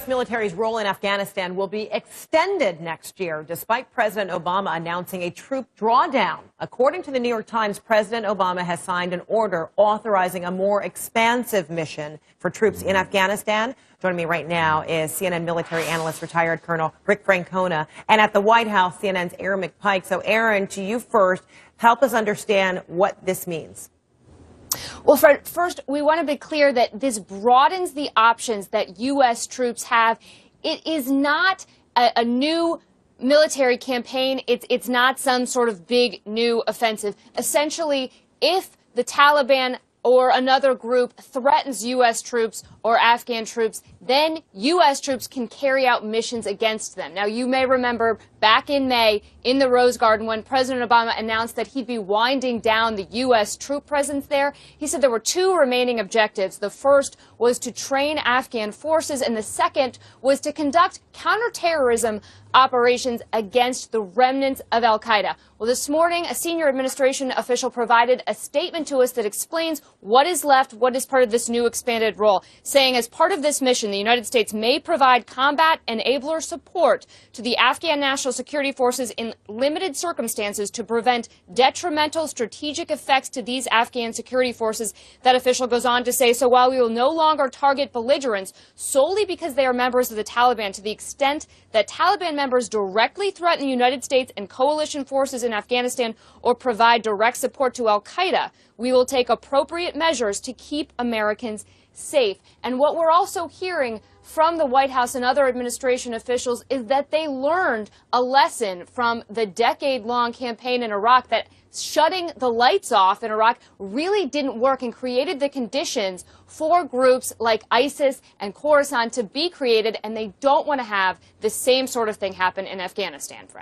Military's role in Afghanistan will be extended next year, despite President Obama announcing a troop drawdown. According to the New York Times, President Obama has signed an order authorizing a more expansive mission for troops in Afghanistan. Joining me right now is CNN military analyst, retired Colonel Rick Francona, and at the White House, CNN's Aaron McPike. So, Aaron, to you first, help us understand what this means. Well, Fred, first, we want to be clear that this broadens the options that U.S. troops have. It is not a new military campaign. It's not some sort of big new offensive. Essentially, if the Taliban or another group threatens U.S. troops or Afghan troops, then U.S. troops can carry out missions against them. Now, you may remember back in May in the Rose Garden when President Obama announced that he'd be winding down the U.S. troop presence there. He said there were two remaining objectives. The first was to train Afghan forces, and the second was to conduct counterterrorism operations against the remnants of al-Qaeda. Well, this morning, a senior administration official provided a statement to us that explains what is left, what is part of this new expanded role, saying as part of this mission, the United States may provide combat enabler support to the Afghan National Security Forces in limited circumstances to prevent detrimental strategic effects to these Afghan security forces. That official goes on to say, so while we will no longer target belligerents solely because they are members of the Taliban, to the extent that Taliban members directly threaten the United States and coalition forces in Afghanistan or provide direct support to al-Qaeda, we will take appropriate measures to keep Americans safe. And what we're also hearing from the White House and other administration officials is that they learned a lesson from the decade-long campaign in Iraq, that shutting the lights off in Iraq really didn't work and created the conditions for groups like ISIS and Khorasan to be created, and they don't want to have the same sort of thing happen in Afghanistan.